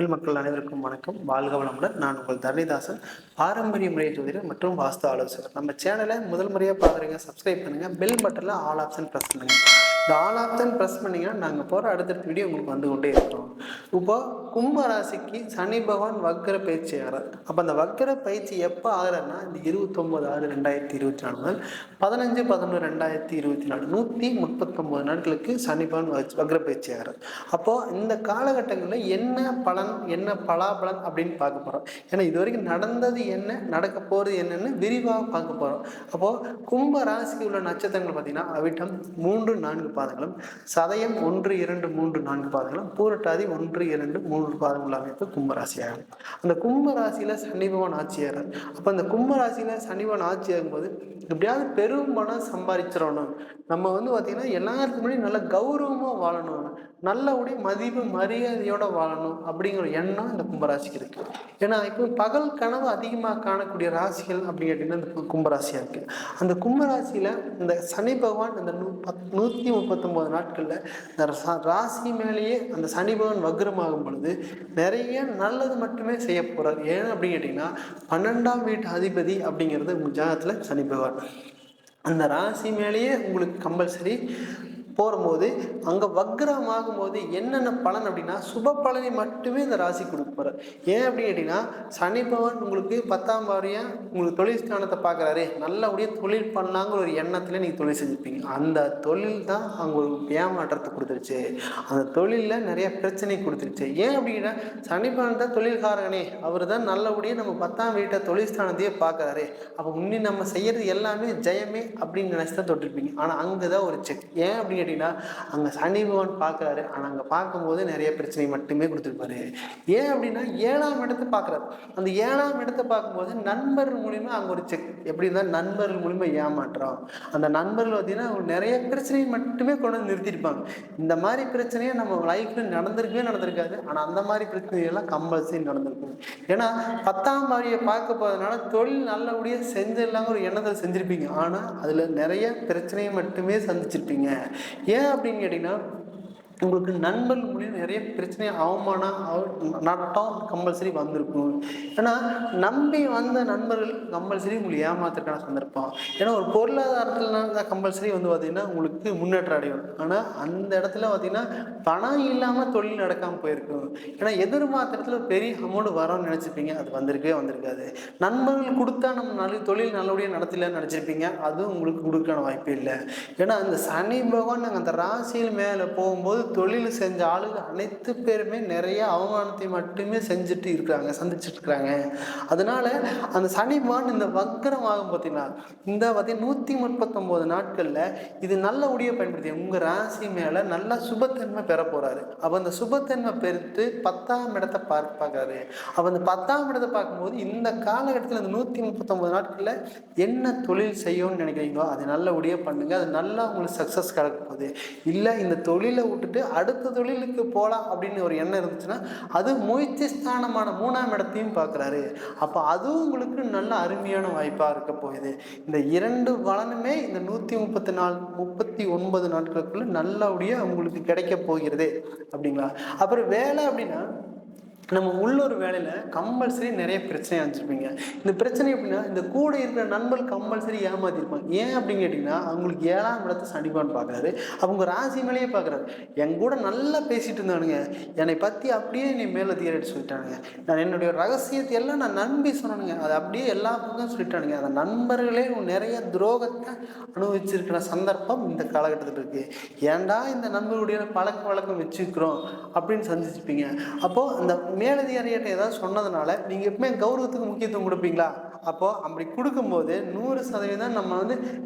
தமிழ் மக்கள் அனைவருக்கும் வணக்கம். வாழ்க வளமுடன். நான் உங்கள் தரணிதாசன், பாரம்பரிய முறை ஜோதிடர் மற்றும் வாஸ்து ஆலோசகர். நம்ம சேனலை முதல் முறையாக பார்க்குறீங்க, சப்ஸ்கிரைப் பண்ணுங்கள். பெல் பட்டனில் ஆல் ஆப்ஷன் ப்ரெஸ் பண்ணுங்கள். இந்த ஆல் ஆப்ஷன் ப்ரெஸ் பண்ணிங்கன்னா நாங்கள் போகிற அடுத்த வீடியோ உங்களுக்கு வந்து கொண்டே இருக்கிறோம். இப்போ கும்ப ராசிக்கு சனி பகவான் வக்கர பயிற்சி ஆகிறார். அப்போ அந்த வக்கர பயிற்சி எப்போ ஆகிறாருன்னா இந்த 29/6/2024 முதல் 15/11/2024 139 நாட்களுக்கு சனி பகவான் வக்கர பயிற்சி ஆகிறார். அப்போது இந்த காலகட்டங்களில் என்ன பலன், என்ன பலாபலன் அப்படின்னு பார்க்க போகிறோம். ஏன்னா இது வரைக்கும் நடந்தது என்ன, நடக்க போகிறது என்னன்னு விரிவாக பார்க்க போகிறோம். அப்போது கும்ப ராசிக்கு உள்ள நட்சத்திரங்கள் பார்த்தீங்கன்னா அவிட்டம் 3-4 பாதங்களும், சதயம் 1-2-3-4 பாதங்களும், பூரட்டாதி 1-2-3 பாதங்கள் அமைப்பு கும்பராசியாகும். அந்த கும்பராசியில் சனி பகவான் ஆட்சியாகிறார். அப்போ அந்த கும்பராசியில் சனி பகவான் ஆட்சி ஆகும்போது எப்படியாவது பெரும் பணம் சம்பாதிச்சிடணும், நம்ம பார்த்தீங்கன்னா எல்லாத்துக்கு முன்னாடி நல்ல கௌரவமாக வாழணும், நல்லபடிய மதிப்பு மரியாதையோட வாழணும் அப்படிங்கிற எண்ணம் இந்த கும்பராசிக்கு இருக்கு. ஏன்னா இப்போ பகல் கனவு அதிகமாக காணக்கூடிய ராசிகள் அப்படின்னு கேட்டீங்கன்னா இந்த கும்பராசியா இருக்கு. அந்த கும்பராசியில இந்த சனி பகவான் இந்த 139 நாட்கள்ல இந்த ராசி மேலேயே அந்த சனி பகவான் வக்ரமாகும் பொழுது நிறைய நல்லது மட்டுமே செய்ய போறார். ஏன் அப்படின்னு கேட்டீங்கன்னா 12ஆம் வீட்டு அதிபதி அப்படிங்கிறது உங்க ஜாதகத்துல சனி பகவான். அந்த ராசி மேலேயே உங்களுக்கு கம்பல்சரி போகும்போது அங்கே வக்ரமாகும் போது என்னென்ன பலன் அப்படின்னா சுப பலனை மட்டுமே இந்த ராசி கொடுப்பாரு. ஏன் அப்படின்னு கேட்டிங்கன்னா சனி பகவான் உங்களுக்கு 10ஆம் வாரியாக உங்களுக்கு தொழில் ஸ்தானத்தை பார்க்குறாரு, நல்லபடியாக தொழில் பண்ணலாங்கிற ஒரு எண்ணத்தில் நீங்கள் தொழில் செஞ்சுருப்பீங்க. அந்த தொழில் தான் அவங்க ஒரு ஏமாற்றத்தை கொடுத்துருச்சு, அந்த தொழிலில் நிறைய பிரச்சனை கொடுத்துருச்சு. ஏன் அப்படின்னா சனி பகவான் தான் தொழில்காரனே, அவர் தான் நல்லபடியாக நம்ம 10ஆம் வீட்டை தொழில் ஸ்தானத்தையே பார்க்குறாரு, அப்போ முன்னே நம்ம செய்கிறது எல்லாமே ஜெயமே அப்படின்னு நினச்சி தான் தொட்டிருப்பீங்க. ஆனால் அங்கே தான் ஒரு செக். ஏன் அப்படின்னு கேட்டீங்கன்னா அங்க சனி பகவான் பார்க்கிறாரு, ஆனா அங்க பார்க்கும்போது நிறைய பிரச்சனை மட்டுமே கொடுத்துருப்பாரு. ஏன் அப்படின்னா 7ஆம் இடத்தை பார்க்கறாரு. அந்த 7ஆம் இடத்தை பார்க்கும்போது நண்பர்கள் மூலியமா அங்க ஒரு செக். எப்படி இருந்தால் நண்பர்கள் மூலியமா ஏமாற்றம், அந்த நண்பர்கள் பார்த்தீங்கன்னா நிறைய பிரச்சனையை மட்டுமே கொண்டு வந்து நிறுத்திருப்பாங்க. இந்த மாதிரி பிரச்சனையை நம்ம லைஃப்ல நடந்திருக்காது, ஆனா அந்த மாதிரி பிரச்சனைகள்லாம் கம்பல்சரி நடந்திருக்கும். ஏன்னா 10ஆம் வாரியை பார்க்க போறதுனால தொழில் நல்லபடியாக செஞ்சிடலாங்க ஒரு எண்ணத்தை செஞ்சிருப்பீங்க, ஆனா அதுல நிறைய பிரச்சனையை மட்டுமே சந்திச்சிருப்பீங்க. ஏன் அப்படின்னு கேட்டீங்கன்னா உங்களுக்கு நண்பர்கள் மூலியம் நிறைய பிரச்சனை, அவமானம், நட்டம் கம்பல்சரி வந்திருக்கும். ஏன்னா நம்பி வந்த நண்பர்கள் கம்பல்சரி உங்களுக்கு ஏமாத்துறதுக்கான சந்தர்ப்பம். ஏன்னா ஒரு பொருளாதாரத்தில் கம்பல்சரி பார்த்தீங்கன்னா உங்களுக்கு முன்னேற்றம் அடையும். ஆனால் அந்த இடத்துல பார்த்தீங்கன்னா பணம் இல்லாமல் தொழில் நடக்காமல் போயிருக்கும். ஏன்னா எதிர்பார்த்தத்துல பெரிய அமௌண்ட் வரோன்னு நினச்சிருப்பீங்க, அது வந்திருக்காது. நண்பர்கள் கொடுத்தா நம்ம தொழில் நல்லபடியாக நடத்தலன்னு நினச்சிருப்பீங்க, அதுவும் உங்களுக்கு கொடுக்கான வாய்ப்பே இல்லை. ஏன்னா அந்த சனி பகவான் நாங்கள் அந்த ராசியில் மேலே போகும்போது தொழில் செஞ்ச ஆளுங்க அனைத்து பேருமே நிறைய அவமானத்தை மட்டுமே சந்திச்சுட்டு இருக்கிறாங்க. அதனால அந்த சனி பகவான் இந்த வக்ரம் ஆகும் பார்த்தீங்கன்னா இந்த 139 நாட்கள்ல இது நல்லபடியா பயன்படுத்தி உங்க ராசி மேல நல்ல சுபத்தன்மை பெற போறாரு. அப்ப அந்த சுபத்தன்மை பெருத்து 10ஆம் இடத்தை பார்க்கிறாரு. அப்ப அந்த 10ஆம் இடத்தை பார்க்கும்போது இந்த காலகட்டத்தில் இந்த 139 நாட்கள்ல என்ன தொழில் செய்யணும்னு நினைக்கிறீங்களோ அதை நல்லபடியா பண்ணுங்க, அது நல்லா உங்களுக்கு சக்சஸ் கிடைக்க போகுது. இல்லை இந்த தொழிலை விட்டுட்டு அடுத்த தொழிலுக்கு போகலாம் அப்படின்னு ஒரு எண்ணம் இருந்துச்சுன்னா அது முயற்சி ஸ்தானமான 3ஆம் இடத்தையும் பார்க்குறாரு. அப்போ அதுவும் உங்களுக்கு நல்ல அருமையான வாய்ப்பாக இருக்க போகுது. இந்த 2 பலனுமே இந்த 139 நாட்களுக்குள்ள நல்லபடியாக உங்களுக்கு கிடைக்க போகிறது அப்படிங்களா. அப்புறம் வேலை அப்படின்னா நம்ம உள்ளூர் வேலையில் கம்பல்சரி நிறைய பிரச்சனை அனுப்பிச்சிருப்பீங்க. இந்த பிரச்சனை எப்படின்னா இந்த கூட இருக்கிற நண்பர்கள் கம்பல்சரி ஏமாத்திருப்பாங்க. ஏன் அப்படின்னு கேட்டிங்கன்னா அவங்களுக்கு 7ஆம் இடத்தை சனி பகவான் பார்க்குறாரு, அவங்க ராசி மேலேயே பார்க்குறாரு. என் கூட நல்லா பேசிட்டு இருந்தானுங்க, என்னை பற்றி அப்படியே நீ மேலதிகாரிட்டு சொல்லிட்டானுங்க, நான் என்னுடைய ரகசியத்தை எல்லாம் நான் நம்பி சொன்னானுங்க, அதை அப்படியே எல்லா பக்கம் சொல்லிட்டானுங்க. அந்த நண்பர்களே நிறைய துரோகத்தை அனுபவிச்சிருக்கிற சந்தர்ப்பம் இந்த காலகட்டத்தில் இருக்குது. ஏன்டா இந்த நண்பர்களுடைய பழக்க வழக்கம் வச்சுக்கிறோம் அப்படின்னு சந்திச்சிருப்பீங்க. அப்போது அந்த மேலதிகாரிகிட்ட ஏதாவது சொன்னதுனால நீங்கள் எப்பவுமே கௌரவத்துக்கு முக்கியத்துவம் கொடுப்பீங்களா? அப்போது அப்படி கொடுக்கும்போது 100% நம்ம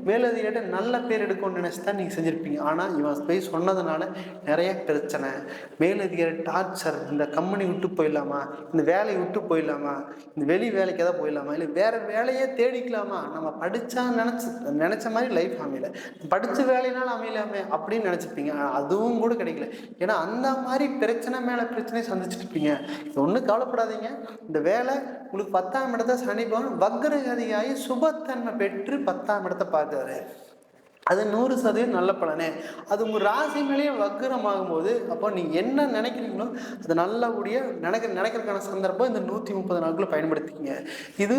மேலதிகாரிகிட்ட நல்ல பேர் எடுக்கணும்னு நினச்சி தான் நீங்கள் செஞ்சுருப்பீங்க. ஆனால் இவன் போய் சொன்னதுனால நிறைய பிரச்சனை, மேலதிகாரி டார்ச்சர், இந்த கம்பெனி விட்டு போயிடலாமா, இந்த வேலையை விட்டு போயிடலாமா, இந்த வெளி வேலைக்கு எதாவது போயிடலாமா, இல்லை வேறு வேலையே தேடிக்கலாமா, நம்ம படித்தா நினச்ச மாதிரி லைஃப் அமையல, படித்த வேலையினாலும் அமையலாமே அப்படின்னு நினச்சிருப்பீங்க. அதுவும் கூட கிடைக்கல. ஏன்னா அந்த மாதிரி பிரச்சனை மேலே பிரச்சனையை சந்திச்சுருப்பீங்க. இது ஒன்றும் கவலைப்படாதீங்க. இந்த வேலை உங்களுக்கு 10ஆம் இடத்தை சனி பகவான் வக்ரகதியாகி சுபத்தன்மை பெற்று 10ஆம் இடத்தை பார்க்குறாரு. அது 100% நல்ல பலனே. அது உங்கள் ராசி மேலேயே வக்ரமாகும் போது, அப்போ நீங்கள் என்ன நினைக்கிறீங்களோ அது நல்லபடியாக நினைக்கிறதுக்கான சந்தர்ப்பம் இந்த 130 நாட்களை பயன்படுத்திக்கிங்க. இது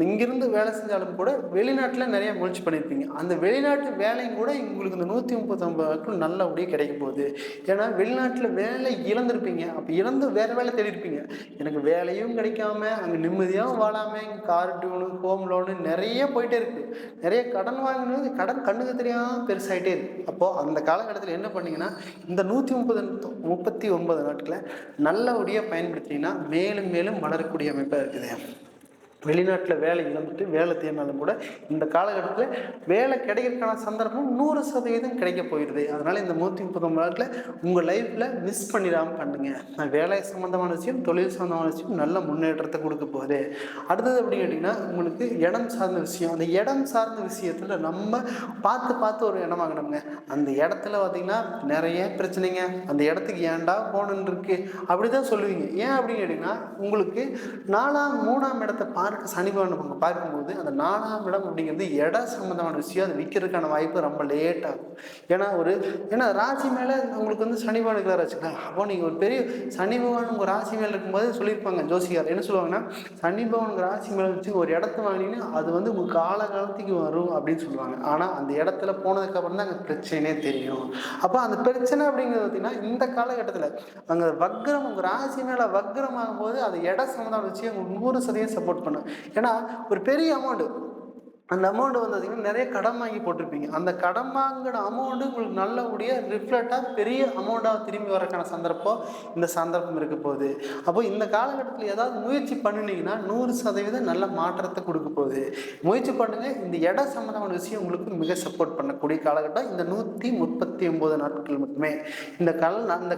இங்கிருந்து வேலை செஞ்சாலும் கூட வெளிநாட்டில் நிறைய முயற்சி பண்ணியிருப்பீங்க. அந்த வெளிநாட்டு வேலையும் கூட உங்களுக்கு இந்த 139 நாட்கள் நல்லபடியாக கிடைக்க போகுது. ஏன்னா வெளிநாட்டில் வேலை இழந்திருப்பீங்க. அப்போ இழந்து வேறு வேலை தேடிருப்பீங்க. எனக்கு வேலையும் கிடைக்காம அங்கே நிம்மதியாகவும் வாழாமல் இங்கே கார் டியூனு, ஹோம் லோனு நிறைய போயிட்டே இருக்குது. நிறைய கடன் வாங்கினது கடன் கண்ணுக்கு தெரியாமல் பெருசாகிட்டே இருக்கு. அப்போது அந்த காலகட்டத்தில் என்ன பண்ணீங்கன்னா இந்த 139 நாட்களை நல்லபடியாக பயன்படுத்தினீங்கன்னா மேலும் மேலும் வளரக்கூடிய அமைப்பாக இருக்குது. வெளிநாட்டில் வேலை இழந்துட்டு வேலை தேடினாலும் கூட இந்த காலகட்டத்தில் வேலை கிடைக்கிறதுக்கான சந்தர்ப்பம் 100% கிடைக்க போயிடுது. அதனால் இந்த 139 நாட்களில் உங்கள் லைஃப்பில் மிஸ் பண்ணிடாமல் பண்ணுங்க. வேலை சம்மந்தமான விஷயம், தொழில் சம்மந்தமான விஷயம் நல்ல முன்னேற்றத்தை கொடுக்க போகுது. அடுத்தது அப்படின்னு கேட்டிங்கன்னா உங்களுக்கு இடம் சார்ந்த விஷயம். அந்த இடம் சார்ந்த விஷயத்தில் நம்ம பார்த்து ஒரு இடம் வாங்கினோங்க. அந்த இடத்துல பார்த்திங்கன்னா நிறைய பிரச்சனைங்க. அந்த இடத்துக்கு ஏன்டா போகணுன்னு இருக்குது அப்படி தான் சொல்லுவீங்க. ஏன் அப்படின்னு கேட்டிங்கன்னா உங்களுக்கு 3ஆம் இடத்தை சனி பகவான் பார்க்கும்போது அந்த 4ஆம் இடம் அப்படிங்கிறது இட சம்பந்தமான விஷயம். அது விற்கிறதுக்கான வாய்ப்பு ரொம்ப லேட் ஆகும். ஏன்னா ராசி மேலே உங்களுக்கு வந்து சனி பகவான் இருக்கிறாரு வச்சுக்கலாம். அப்போ நீங்கள் ஒரு பெரிய சனி பகவான் உங்கள் ராசி மேலே இருக்கும்போது சொல்லியிருப்பாங்க ஜோசிகார் என்ன சொல்லுவாங்கன்னா, சனி பகவான் உங்கள் ராசி மேலே வச்சு ஒரு இடத்த வாங்கினீங்கன்னா அது வந்து உங்கள் காலகாலத்துக்கு வரும் அப்படின்னு சொல்லுவாங்க. ஆனால் அந்த இடத்துல போனதுக்கப்புறம் தான் அங்கே பிரச்சனையே தெரியும். அப்போ அந்த பிரச்சனை அப்படிங்கிறது பார்த்தீங்கன்னா இந்த காலகட்டத்தில் அங்கே வக்ரம் உங்கள் ராசி மேலே வக்ரமாகும் போது அது இட சம்பந்தமான விஷயம் 100% சப்போர்ட் பண்ணும். ஏன்னா ஒரு பெரிய அமௌண்ட், அந்த அமௌண்ட் வந்து பார்த்திங்கன்னா நிறைய கடன் வாங்கி போட்டிருப்பீங்க. அந்த கடன் வாங்கின அமௌண்ட்டு உங்களுக்கு நல்லபடியாக ரிஃப்ளெக்டாக பெரிய அமௌண்ட்டாக திரும்பி வரக்கான சந்தர்ப்பம் இருக்க போகுது. அப்போ இந்த காலகட்டத்தில் ஏதாவது முயற்சி பண்ணினீங்கன்னா 100% நல்ல மாற்றத்தை கொடுக்க போகுது. முயற்சி பண்ணுங்கள். இந்த இட சம்மந்தமான விஷயம் உங்களுக்கு மிக சப்போர்ட் பண்ணக்கூடிய காலகட்டம் இந்த 139 நாட்கள் மட்டுமே. இந்த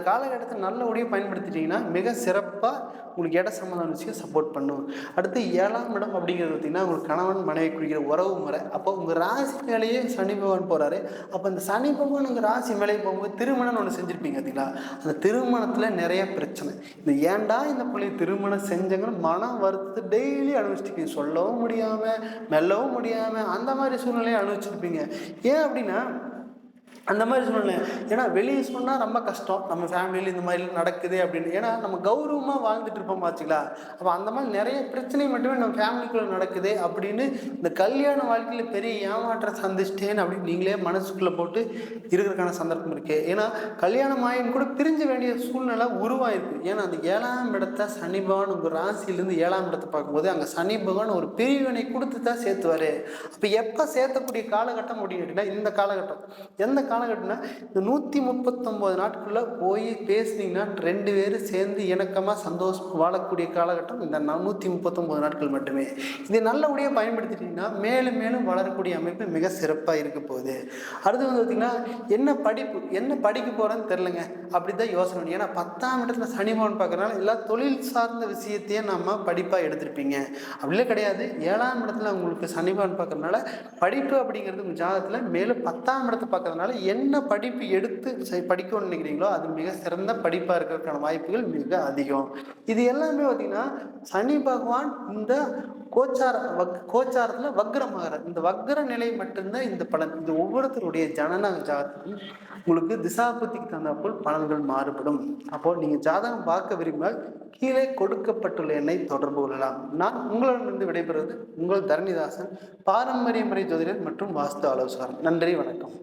காலகட்டத்தை நல்லபடியாக பயன்படுத்திட்டிங்கன்னா மிக சிறப்பாக உங்களுக்கு இட சம்மந்தமான விஷயம் சப்போர்ட் பண்ணும். அடுத்து 7ஆம் இடம் அப்படிங்கிறது பார்த்திங்கன்னா உங்களுக்கு கணவன் மனைவி குறிக்கிற உறவு முறை. அப்போ உங்கள் ராசி மேலேயே சனி பகவான் போகிறாரு. அப்போ இந்த சனி பகவான் உங்கள் ராசி மேலே போகும்போது திருமணம்னு ஒன்று செஞ்சுருப்பீங்க பார்த்தீங்களா. அந்த திருமணத்தில் நிறைய பிரச்சனை. இந்த ஏன்டா இந்த பிள்ளை திருமணம் செஞ்சங்கன்னு மனம் வருத்தத்தை டெய்லி அனுபவிச்சிருப்பீங்க. சொல்லவும் முடியாமல் மெல்லவும் முடியாமல் அந்த மாதிரி சூழ்நிலையை அனுபவிச்சிருப்பீங்க. ஏன் அப்படின்னா அந்த மாதிரி சூழ்நிலை. ஏன்னா வெளியே சொன்னால் ரொம்ப கஷ்டம். நம்ம ஃபேமிலியில் இந்த மாதிரி நடக்குது அப்படின்னு. ஏன்னா நம்ம கௌரவமாக வாழ்ந்துட்டு இருப்போம் பார்த்திங்களா. அப்போ அந்த மாதிரி நிறைய பிரச்சனை மட்டுமே நம்ம ஃபேமிலிக்குள்ளே நடக்குது அப்படின்னு இந்த கல்யாண வாழ்க்கையில் பெரிய ஏமாற்றம் சந்திச்சிட்டேன்னு அப்படின்னு நீங்களே மனசுக்குள்ளே போட்டு இருக்கிறதுக்கான சந்தர்ப்பம் இருக்குது. ஏன்னா கல்யாணம் ஆகின்னு கூட பிரிஞ்ச வேண்டிய சூழ்நிலை உருவாயிருக்கு. ஏன்னா அந்த 7ஆம் இடத்தை சனி பகவான் உங்கள் ராசியிலேருந்து 7ஆம் இடத்தை பார்க்கும்போது அங்கே சனி பகவான் ஒரு பிரிவினை கொடுத்து தான் சேர்த்துவார். அப்போ எப்போ சேர்த்தக்கூடிய காலகட்டம் அப்படின்னு கேட்டிங்கன்னா இந்த காலகட்டம். எந்த காலகட்டம்னா இந்த 139 நாட்குள்ளே போய் பேசுனீங்கன்னா 2 பேரும் சேர்ந்து இணக்கமாக சந்தோஷமாக வாழக்கூடிய காலகட்டம் இந்த 139 நாட்கள் மட்டுமே. இதை நல்லபடியாக பயன்படுத்திட்டிங்கன்னா மேலும் மேலும் வளரக்கூடிய அமைப்பு மிக சிறப்பாக இருக்க போகுது. அடுத்து வந்து பார்த்திங்கன்னா என்ன படிக்க போகிறேன்னு தெரிலங்க அப்படி தான் யோசனை. ஏன்னா 10ஆம் இடத்துல சனி பகவான் பார்க்குறதுனால எல்லா தொழில் சார்ந்த விஷயத்தையும் நம்ம படிப்பாக எடுத்திருப்பீங்க. அப்படிலாம் கிடையாது. 7ஆம் இடத்துல உங்களுக்கு சனி பகவான் பார்க்குறதுனால படிப்பு அப்படிங்கிறது உங்கள் ஜாதகத்தில் மேலும் 10ஆம் இடத்தை பார்க்கறதுனால என்ன படிப்பு எடுத்து படிக்கணும்னு நினைக்கிறீங்களோ அது மிக சிறந்த படிப்பாக இருக்கிறதுக்கான வாய்ப்புகள் மிக அதிகம். இது எல்லாமே பார்த்திங்கன்னா சனி பகவான் இந்த கோச்சாரத்தில் வக்ரமாகிறார். இந்த வக்ர நிலை மட்டும்தான் இந்த பலன். இது ஒவ்வொருத்தருடைய ஜனன ஜாதகம் உங்களுக்கு திசாபுத்திக்கு தகுந்தாற்போல் பலன்கள் மாறுபடும். அப்போ நீங்கள் ஜாதகம் பார்க்க விரும்பினால் கீழே கொடுக்கப்பட்டுள்ள எண்ணை தொடர்பு கொள்ளலாம். நான் உங்களிடமிருந்து விடைபெறுவது உங்கள் தரணிதாசன், பாரம்பரிய முறை ஜோதிடர் மற்றும் வாஸ்து ஆலோசகர். நன்றி, வணக்கம்.